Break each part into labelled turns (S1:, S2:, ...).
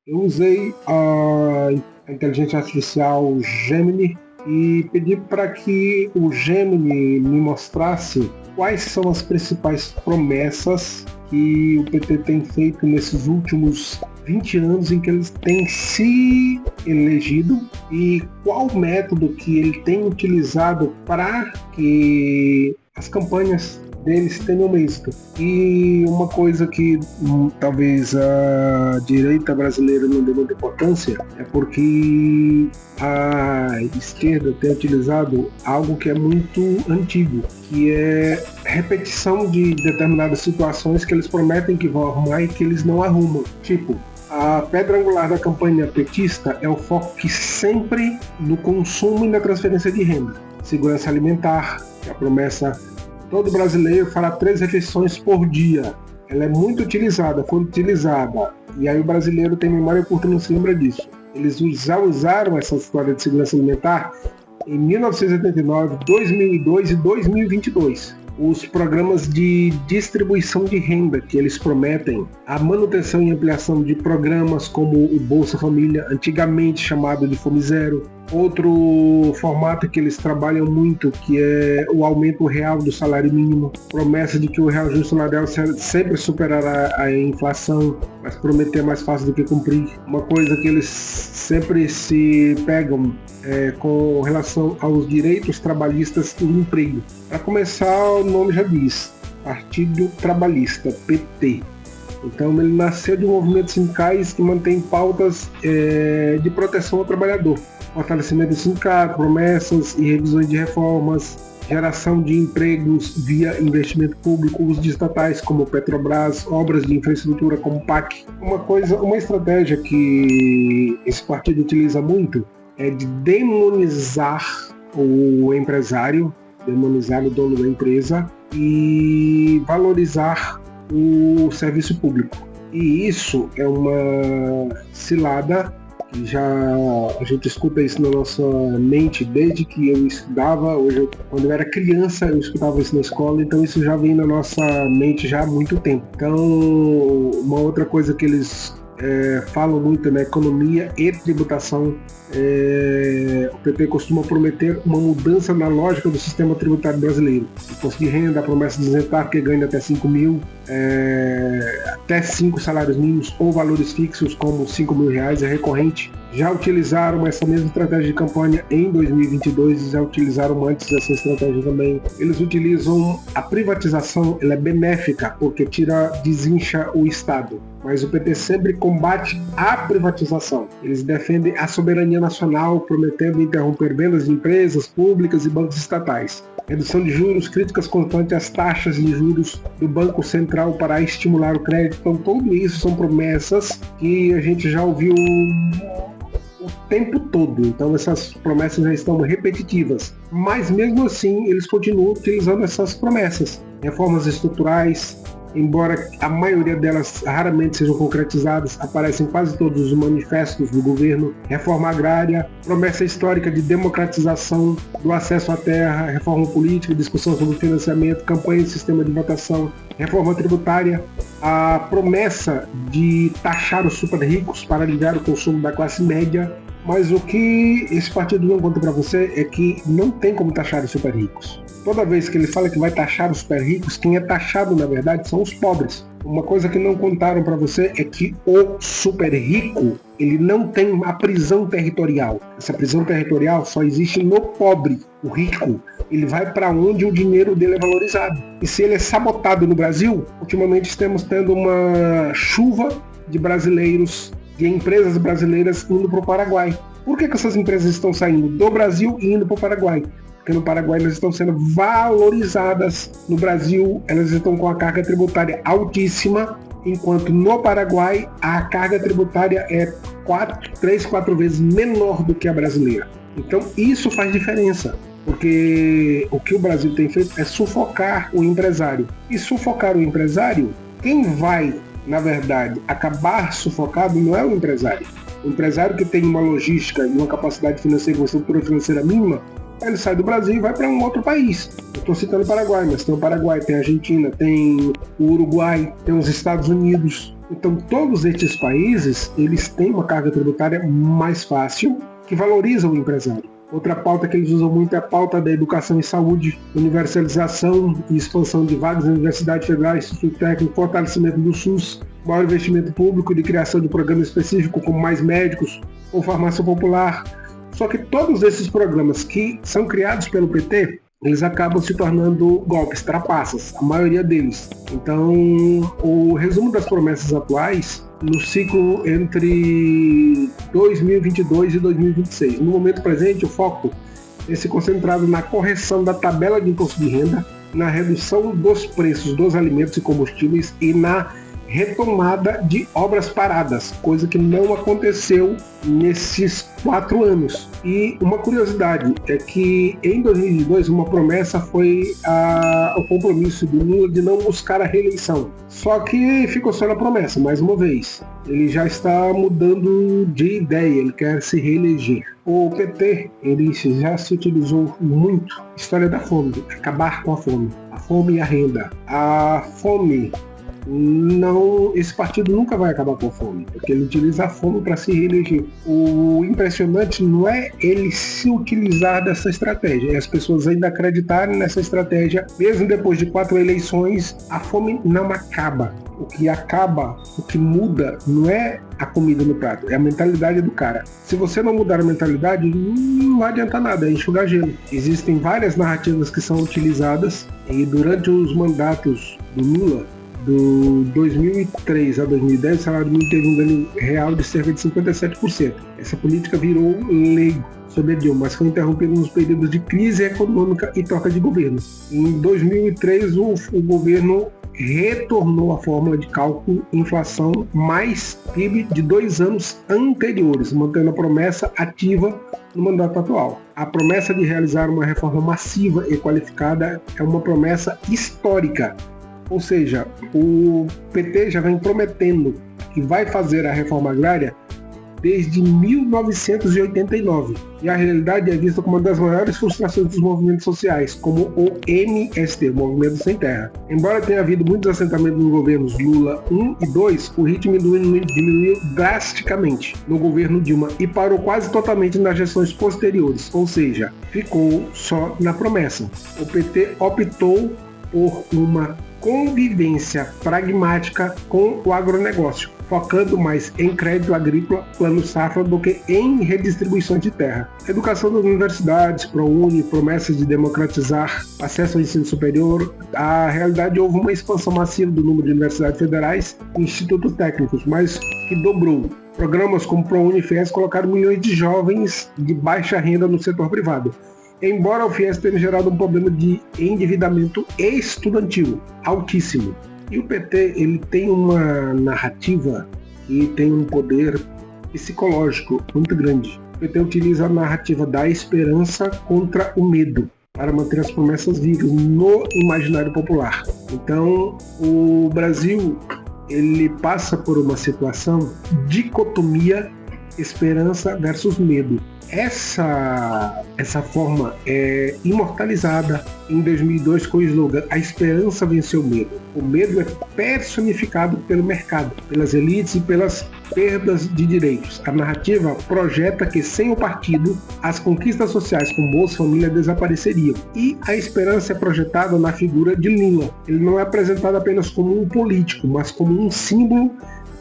S1: Eu usei a inteligência artificial Gemini e pedi para que o Gemini me mostrasse quais são as principais promessas que o PT tem feito nesses últimos 20 anos em que eles têm se elegido e qual método que ele tem utilizado para que as campanhas deles tenham êxito. E uma coisa que talvez a direita brasileira não dê muita importância é porque a esquerda tem utilizado algo que é muito antigo, que é repetição de determinadas situações que eles prometem que vão arrumar e que eles não arrumam. Tipo, a pedra angular da campanha petista é o foco que sempre no consumo e na transferência de renda. Segurança alimentar, que é a promessa todo brasileiro fará 3 refeições por dia. Ela é muito utilizada, foi utilizada. E aí o brasileiro tem memória curta e não se lembra disso. Eles já usaram essa história de segurança alimentar em 1989, 2002 e 2022. Os programas de distribuição de renda que eles prometem, a manutenção e ampliação de programas como o Bolsa Família, antigamente chamado de Fome Zero. Outro formato que eles trabalham muito, que é o aumento real do salário mínimo, promessa de que o real justo salarial sempre superará a inflação, mas prometer é mais fácil do que cumprir. Uma coisa que eles sempre se pegam com relação aos direitos trabalhistas do emprego. Para começar, o nome já diz, Partido Trabalhista, PT. Então ele nasceu de movimentos sindicais que mantém pautas de proteção ao trabalhador. Fortalecimento do sindicato, promessas e revisões de reformas, geração de empregos via investimento público, uso de estatais como Petrobras, obras de infraestrutura como PAC. Uma estratégia que esse partido utiliza muito é de demonizar o empresário, demonizar o dono da empresa e valorizar o serviço público. E isso é uma cilada que já a gente escuta isso na nossa mente desde que eu estudava. Quando eu era criança, eu escutava isso na escola, então isso já vem na nossa mente já há muito tempo. Então, uma outra coisa que eles falam muito na economia e tributação, o PT costuma prometer uma mudança na lógica do sistema tributário brasileiro. Imposto de renda, a promessa de isentar que ganha até 5 mil, até 5 salários mínimos ou valores fixos como 5 mil reais é recorrente. Já utilizaram essa mesma estratégia de campanha em 2022 e já utilizaram antes essa estratégia também. Eles utilizam a privatização, ela é benéfica porque desincha o Estado. Mas o PT sempre combate a privatização. Eles defendem a soberania nacional, prometendo interromper vendas de empresas públicas e bancos estatais. Redução de juros, críticas constantes às taxas de juros do Banco Central para estimular o crédito. Então, tudo isso são promessas que a gente já ouviu o tempo todo. Então, essas promessas já estão repetitivas. Mas, mesmo assim, eles continuam utilizando essas promessas. Reformas estruturais, embora a maioria delas raramente sejam concretizadas, aparecem em quase todos os manifestos do governo. Reforma agrária, promessa histórica de democratização do acesso à terra, reforma política, discussão sobre financiamento, campanha de sistema de votação, reforma tributária, a promessa de taxar os super ricos para aliviar o consumo da classe média. Mas o que esse partido não conta para você é que não tem como taxar os super ricos. Toda vez que ele fala que vai taxar os super ricos, quem é taxado, na verdade, são os pobres. Uma coisa que não contaram para você é que o super rico, ele não tem uma prisão territorial. Essa prisão territorial só existe no pobre. O rico, ele vai para onde o dinheiro dele é valorizado. E se ele é sabotado no Brasil, ultimamente estamos tendo uma chuva de brasileiros, de empresas brasileiras indo para o Paraguai. Por que essas empresas estão saindo do Brasil e indo para o Paraguai? Porque no Paraguai elas estão sendo valorizadas, no Brasil elas estão com a carga tributária altíssima, enquanto no Paraguai a carga tributária é 3, 4 vezes menor do que a brasileira. Então isso faz diferença, porque o que o Brasil tem feito é sufocar o empresário. E sufocar o empresário, quem vai, na verdade, acabar sufocado não é o empresário. O empresário que tem uma logística e uma capacidade financeira, uma estrutura financeira mínima, ele sai do Brasil e vai para um outro país. Eu estou citando o Paraguai, mas tem o Paraguai, tem a Argentina, tem o Uruguai, tem os Estados Unidos. Então todos estes países, eles têm uma carga tributária mais fácil, que valoriza o empresário. Outra pauta que eles usam muito é a pauta da educação e saúde, universalização e expansão de vagas na universidade federal, instituto técnico, fortalecimento do SUS, maior investimento público de criação de programa específico como mais médicos ou farmácia popular. Só que todos esses programas que são criados pelo PT, eles acabam se tornando golpes, trapaças, a maioria deles. Então, o resumo das promessas atuais, no ciclo entre 2022 e 2026. No momento presente, o foco é se concentrado na correção da tabela de imposto de renda, na redução dos preços dos alimentos e combustíveis e na retomada de obras paradas, coisa que não aconteceu nesses 4 anos. E uma curiosidade é que em 2022 uma promessa foi o compromisso do Lula de não buscar a reeleição. Só que ficou só na promessa, mais uma vez. Ele já está mudando de ideia, ele quer se reeleger. O PT, ele já se utilizou muito a história da fome, acabar com a fome e a renda. A fome, não, esse partido nunca vai acabar com a fome, porque ele utiliza a fome para se reeleger. O impressionante não é ele se utilizar dessa estratégia, é as pessoas ainda acreditarem nessa estratégia, mesmo depois de 4 eleições. A fome não acaba. O que acaba, o que muda, não é a comida no prato, é a mentalidade do cara. Se você não mudar a mentalidade, não vai adiantar nada, é enxugar gelo. Existem várias narrativas que são utilizadas e durante os mandatos do Lula, do 2003 a 2010, o salário mínimo teve um ganho real de cerca de 57%. Essa política virou lei sob a Dilma, mas foi interrompida nos períodos de crise econômica e troca de governo. Em 2003, o governo retornou à fórmula de cálculo inflação mais PIB de 2 anos anteriores, mantendo a promessa ativa no mandato atual. A promessa de realizar uma reforma massiva e qualificada é uma promessa histórica. Ou seja, o PT já vem prometendo que vai fazer a reforma agrária desde 1989. E a realidade é vista como uma das maiores frustrações dos movimentos sociais, como o MST, o Movimento Sem Terra. Embora tenha havido muitos assentamentos nos governos Lula 1 e 2, o ritmo diminuiu drasticamente no governo Dilma e parou quase totalmente nas gestões posteriores, ou seja, ficou só na promessa. O PT optou por uma convivência pragmática com o agronegócio, focando mais em crédito agrícola, plano safra, do que em redistribuição de terra. Educação das universidades, ProUni, promessas de democratizar acesso ao ensino superior. A realidade, houve uma expansão massiva do número de universidades federais e institutos técnicos, mas que dobrou. Programas como ProUni e FIES colocaram milhões de jovens de baixa renda no setor privado. Embora o FIES tenha gerado um problema de endividamento estudantil altíssimo. E o PT, ele tem uma narrativa que tem um poder psicológico muito grande. O PT utiliza a narrativa da esperança contra o medo para manter as promessas vivas no imaginário popular. Então, o Brasil, ele passa por uma situação de dicotomia esperança versus medo. Essa forma é imortalizada em 2002 com o slogan "A esperança venceu o medo". O medo é personificado pelo mercado, pelas elites e pelas perdas de direitos. A narrativa projeta que sem o partido, as conquistas sociais como Bolsa Família desapareceriam. E a esperança é projetada na figura de Lula. Ele não é apresentado apenas como um político, mas como um símbolo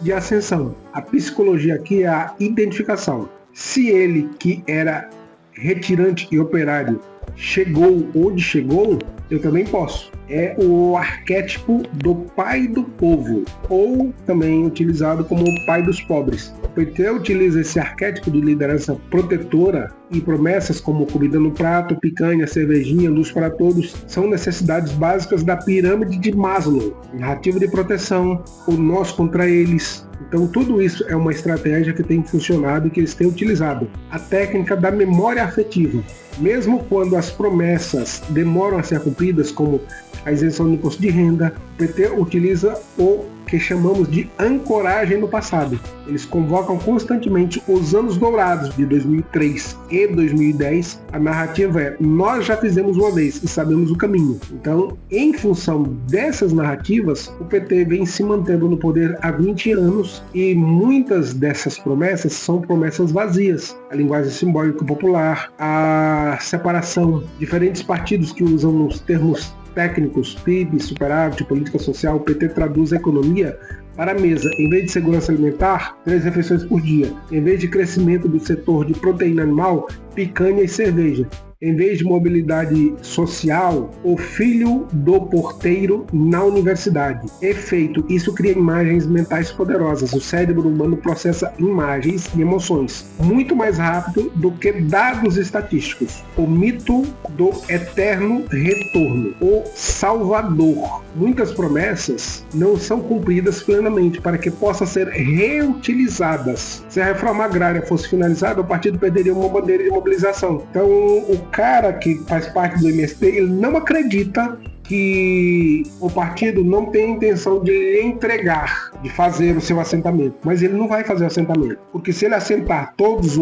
S1: de ascensão. A psicologia aqui é a identificação. Se ele, que era retirante e operário, chegou onde chegou, eu também posso. É o arquétipo do pai do povo, ou também utilizado como o pai dos pobres. O PT utiliza esse arquétipo de liderança protetora e promessas como comida no prato, picanha, cervejinha, luz para todos, são necessidades básicas da pirâmide de Maslow. Narrativa de proteção, o nós contra eles. Então tudo isso é uma estratégia que tem funcionado e que eles têm utilizado. A técnica da memória afetiva. Mesmo quando as promessas demoram a ser cumpridas, como a isenção do imposto de renda, o PT utiliza o que chamamos de ancoragem no passado. Eles convocam constantemente os anos dourados de 2003 e 2010. A narrativa é: nós já fizemos uma vez e sabemos o caminho. Então, em função dessas narrativas, o PT vem se mantendo no poder há 20 anos e muitas dessas promessas são promessas vazias. A linguagem simbólica popular, a separação, diferentes partidos que usam os termos técnicos, PIB, superávit, política social. O PT traduz a economia para a mesa. Em vez de segurança alimentar, 3 refeições por dia. Em vez de crescimento do setor de proteína animal, picanha e cerveja. Em vez de mobilidade social, o filho do porteiro na universidade. Efeito: isso cria imagens mentais poderosas. O cérebro humano processa imagens e emoções muito mais rápido do que dados estatísticos. O mito do eterno retorno. O Salvador. Muitas promessas não são cumpridas plenamente para que possam ser reutilizadas. Se a reforma agrária fosse finalizada, o partido perderia uma bandeira de mobilização. Então, o cara que faz parte do MST, ele não acredita que o partido não tem intenção de entregar, de fazer o seu assentamento. Mas ele não vai fazer o assentamento, porque se ele assentar todas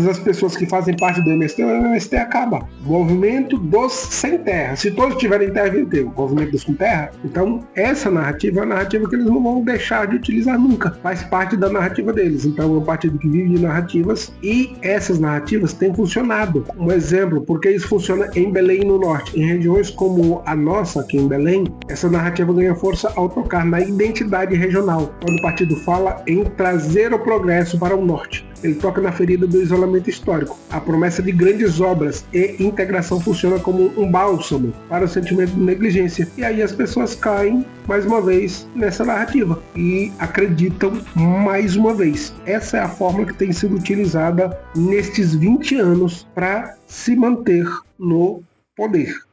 S1: as pessoas que fazem parte do MST, o MST acaba. Movimento dos sem terra. Se todos tiverem terra, vem ter o movimento dos com terra. Então, essa narrativa é uma narrativa que eles não vão deixar de utilizar nunca. Faz parte da narrativa deles. Então, é um partido que vive de narrativas e essas narrativas têm funcionado. Um exemplo, porque isso funciona em Belém, no norte. Em regiões como a nossa, aqui em Belém, essa narrativa ganha força ao tocar na identidade regional. Quando o partido fala em trazer o progresso para o norte, ele toca na ferida do isolamento histórico. A promessa de grandes obras e integração funciona como um bálsamo para o sentimento de negligência. E aí as pessoas caem, mais uma vez, nessa narrativa e acreditam mais uma vez. Essa é a forma que tem sido utilizada nestes 20 anos para se manter no poder.